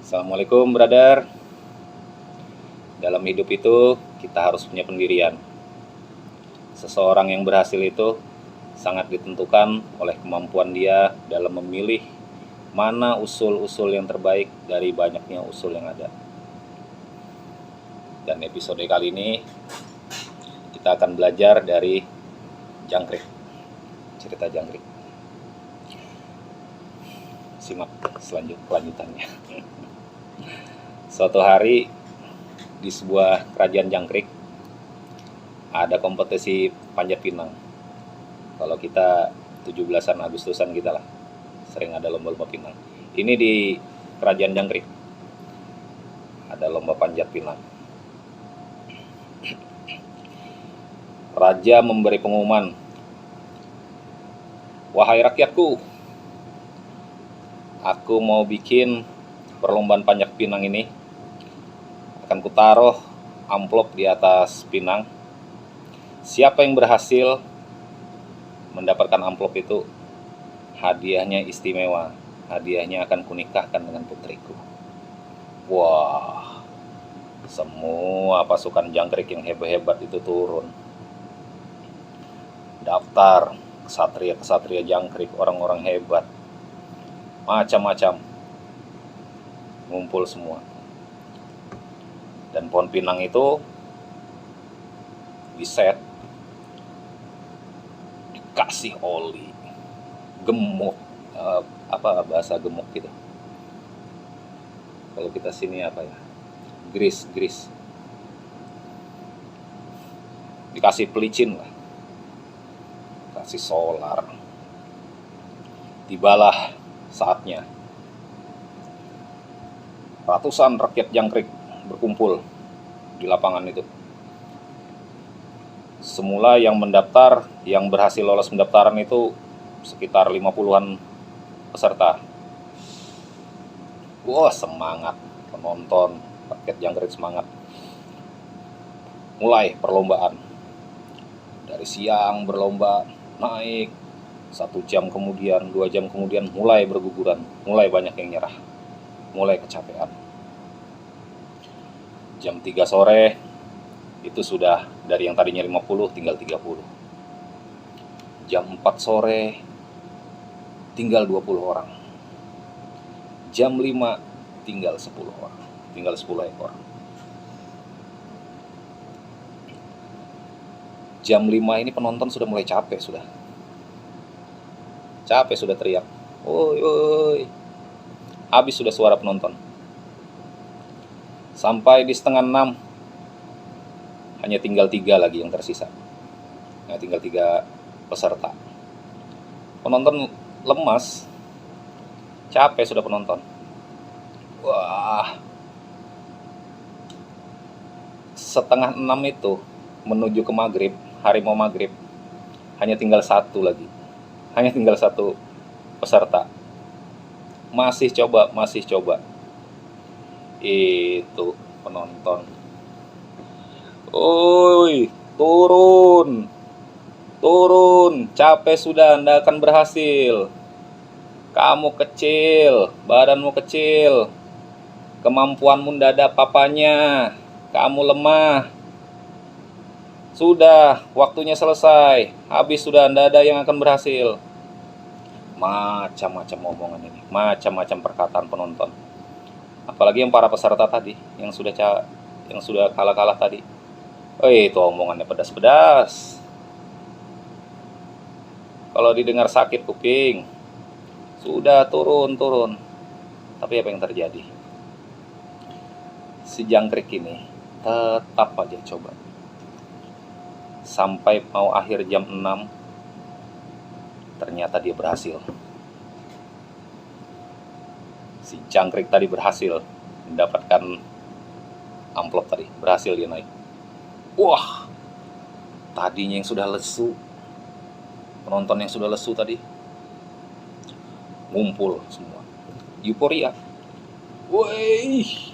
Assalamualaikum, brother. Dalam hidup itu kita harus punya pendirian. Seseorang yang berhasil itu sangat ditentukan oleh kemampuan dia dalam memilih mana usul-usul yang terbaik dari banyaknya usul yang ada. Dan episode kali ini kita akan belajar dari jangkrik, cerita jangkrik. Simak kelanjutannya. Suatu hari di sebuah kerajaan jangkrik ada kompetisi panjat pinang. Kalau kita 17-an Agustusan kita lah, sering ada lomba-lomba pinang. Ini di kerajaan jangkrik ada lomba panjat pinang. Raja memberi pengumuman, "Wahai rakyatku, aku mau bikin perlombaan panjat pinang ini. Akan kutaruh amplop di atas pinang. Siapa yang berhasil mendapatkan amplop itu, hadiahnya istimewa. Hadiahnya akan kunikahkan dengan putriku." Wah, semua pasukan jangkrik yang hebat-hebat itu turun. Daftar kesatria-kesatria jangkrik, orang-orang hebat, macam-macam, ngumpul semua. Dan pohon pinang itu diset, dikasih oli, gemuk, apa bahasa gemuk gitu. Kalau kita sini apa ya? Grease. Dikasih pelicin lah, kasih solar. Tibalah saatnya. Ratusan rakyat jangkrik berkumpul di lapangan itu. Semula yang mendaftar, yang berhasil lolos pendaftaran itu sekitar 50-an peserta. Wah, semangat penonton, rakyat jangkrik semangat. Mulai perlombaan. Dari siang berlomba, naik 1 jam kemudian, 2 jam kemudian mulai berguguran, mulai banyak yang nyerah, mulai kecapean. Jam 3 sore itu sudah dari yang tadinya 50 tinggal 30. Jam 4 sore tinggal 20 orang. Jam 5 tinggal 10 orang, tinggal 10 ekor. Jam 5 ini penonton sudah mulai capek sudah. Capek sudah teriak. Oi. Habis sudah suara penonton. Sampai di setengah 6 hanya tinggal 3 lagi yang tersisa. Nah, tinggal 3 peserta. Penonton lemas. Capek sudah penonton. Wah. Setengah 6 itu menuju ke maghrib, hari mau maghrib, hanya tinggal 1 lagi. Hanya tinggal 1 peserta. Masih coba. Itu penonton. Oi, turun, capek sudah, Anda akan berhasil. Kamu kecil, badanmu kecil, kemampuanmu tidak ada apa-apanya, kamu lemah. Sudah, waktunya selesai, habis sudah, tidak ada yang akan berhasil. Macam-macam omongan ini, macam-macam perkataan penonton. Apalagi yang para peserta tadi, yang sudah kalah tadi. Itu omongannya pedas-pedas. Kalau didengar sakit kuping. Sudah turun. Tapi apa yang terjadi? Si jangkrik ini tetap aja coba. Sampai mau akhir jam 6, ternyata dia berhasil. Si jangkrik tadi berhasil mendapatkan amplop tadi, berhasil dia naik. Wah, tadinya yang sudah lesu, penonton yang sudah lesu tadi, ngumpul semua, euforia. Wih,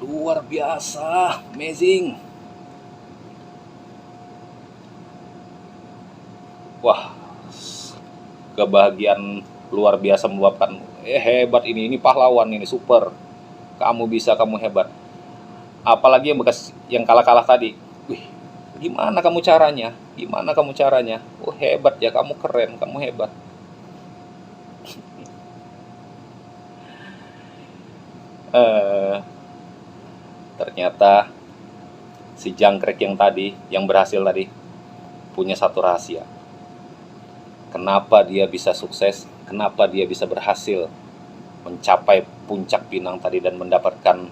luar biasa, amazing. Wah, kebahagiaan luar biasa meluapkan. Hebat ini pahlawan ini, super. kamu bisa, kamu hebat. Apalagi yang kalah-kalah tadi, wih, gimana kamu caranya, gimana kamu caranya, oh hebat ya, kamu keren, kamu hebat. Ternyata si jangkrik yang tadi, yang berhasil tadi, punya satu rahasia. Kenapa dia bisa sukses, kenapa dia bisa berhasil mencapai puncak pinang tadi dan mendapatkan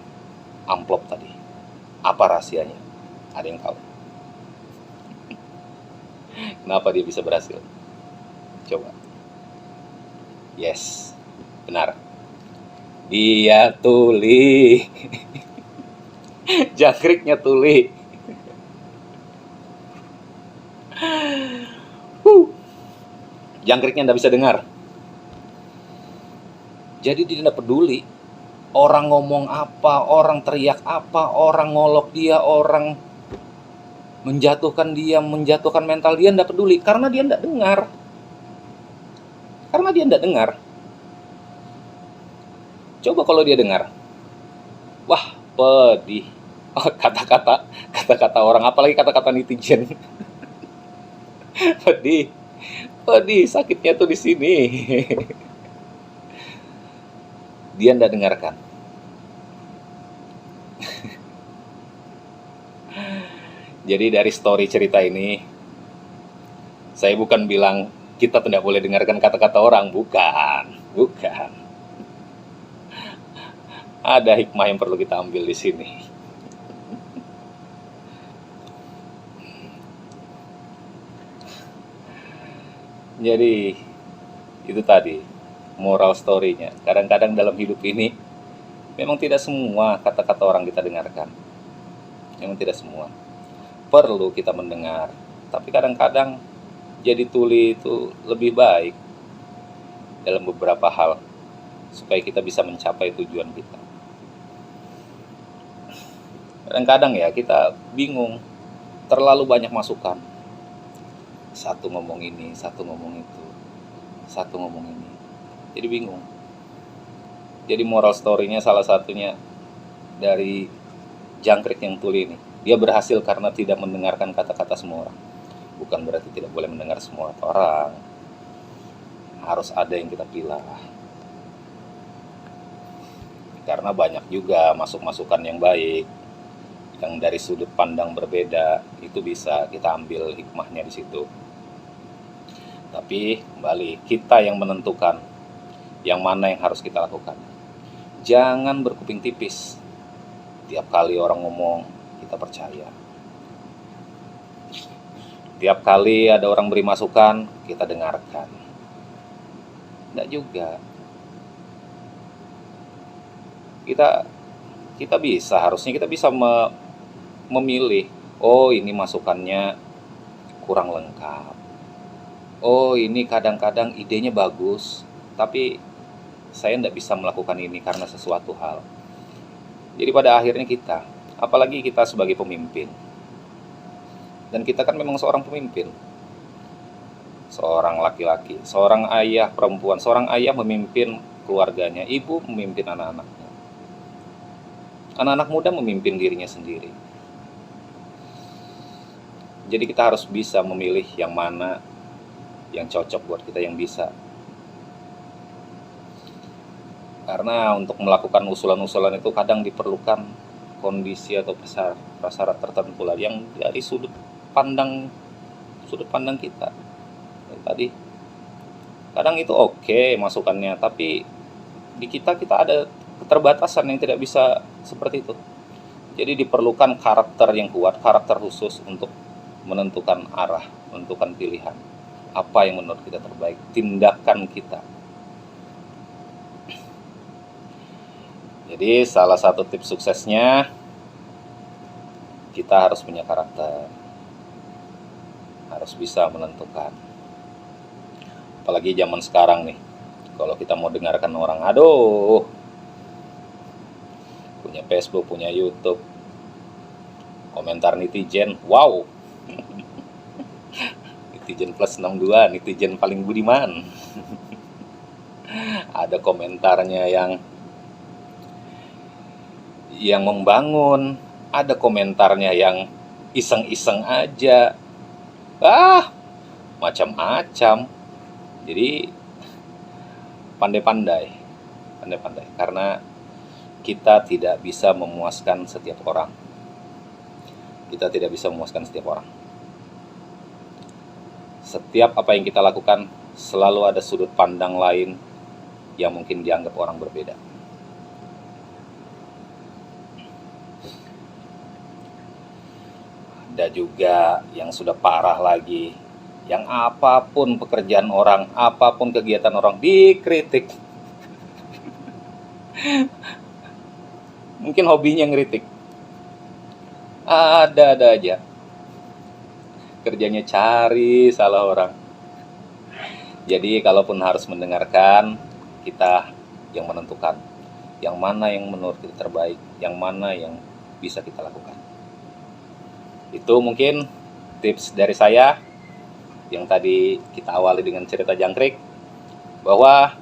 amplop tadi. Apa rahasianya? Ada yang tahu? Kenapa dia bisa berhasil? Coba. Yes, benar. Dia tuli. Jangkriknya tuli. Jangkriknya nggak bisa dengar. Jadi dia tidak peduli orang ngomong apa, orang teriak apa, orang ngolok dia, orang menjatuhkan dia, menjatuhkan mental dia, tidak peduli. Karena dia tidak dengar. Karena dia tidak dengar. Coba kalau dia dengar. Wah, pedih. Oh, kata-kata orang, apalagi kata-kata netizen. Pedih. Pedih, sakitnya tuh di sini. Dia tidak dengarkan. Jadi dari story cerita ini, saya bukan bilang kita tidak boleh dengarkan kata-kata orang, bukan. Ada hikmah yang perlu kita ambil di sini. Jadi itu tadi moral story-nya. Kadang-kadang dalam hidup ini memang tidak semua kata-kata orang kita dengarkan. Memang tidak semua. Perlu kita mendengar. Tapi kadang-kadang jadi tuli itu lebih baik dalam beberapa hal supaya kita bisa mencapai tujuan kita. Kadang-kadang ya kita bingung, terlalu banyak masukan. Satu ngomong ini, satu ngomong itu, satu ngomong ini. Jadi bingung. Jadi moral story-nya salah satunya dari jangkrik yang tuli ini. Dia berhasil karena tidak mendengarkan kata-kata semua orang. Bukan berarti tidak boleh mendengar semua orang. Harus ada yang kita pilah. Karena banyak juga masukan yang baik, yang dari sudut pandang berbeda, itu bisa kita ambil hikmahnya di situ. Tapi kembali, kita yang menentukan yang mana yang harus kita lakukan. Jangan berkuping tipis. Tiap kali orang ngomong, kita percaya. Tiap kali ada orang beri masukan, kita dengarkan. Tidak juga. Kita bisa, harusnya kita bisa memilih. Oh, ini masukannya kurang lengkap. Oh, ini kadang-kadang idenya bagus, tapi saya tidak bisa melakukan ini karena sesuatu hal. Jadi pada akhirnya kita, apalagi kita sebagai pemimpin, dan kita kan memang seorang pemimpin, seorang laki-laki, seorang ayah perempuan, seorang ayah memimpin keluarganya, ibu memimpin anak-anaknya, anak-anak muda memimpin dirinya sendiri. Jadi kita harus bisa memilih yang mana yang cocok buat kita, yang bisa. Karena untuk melakukan usulan-usulan itu kadang diperlukan kondisi atau prasyarat tertentu lah yang dari sudut pandang kita. Tadi kadang itu oke masukannya, tapi di kita ada keterbatasan yang tidak bisa seperti itu. Jadi diperlukan karakter yang kuat, karakter khusus untuk menentukan arah, menentukan pilihan. Apa yang menurut kita terbaik, tindakan kita. Jadi salah satu tips suksesnya, kita harus punya karakter, harus bisa menentukan. Apalagi zaman sekarang nih, kalau kita mau dengarkan orang, aduh, punya Facebook, punya YouTube, komentar netizen, wow. Netizen plus 62, netizen paling budiman. Ada komentarnya yang yang membangun, ada komentarnya yang iseng-iseng aja. Macam-macam. Jadi pandai-pandai, karena kita tidak bisa memuaskan setiap orang. Setiap apa yang kita lakukan selalu ada sudut pandang lain yang mungkin dianggap orang berbeda. Ada juga yang sudah parah lagi, yang apapun pekerjaan orang, apapun kegiatan orang dikritik. Mungkin hobinya ngeritik. Ada aja. Kerjanya cari salah orang. Jadi kalaupun harus mendengarkan, kita yang menentukan yang mana yang menurut kita terbaik, yang mana yang bisa kita lakukan. Itu mungkin tips dari saya yang tadi kita awali dengan cerita jangkrik, bahwa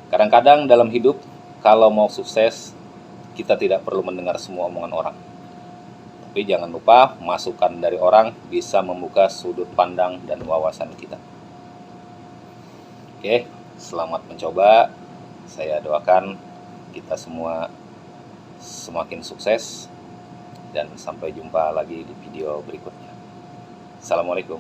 kadang-kadang dalam hidup kalau mau sukses kita tidak perlu mendengar semua omongan orang. Tapi jangan lupa, masukan dari orang bisa membuka sudut pandang dan wawasan kita. Oke, selamat mencoba. Saya doakan kita semua semakin sukses, dan sampai jumpa lagi di video berikutnya. Assalamualaikum.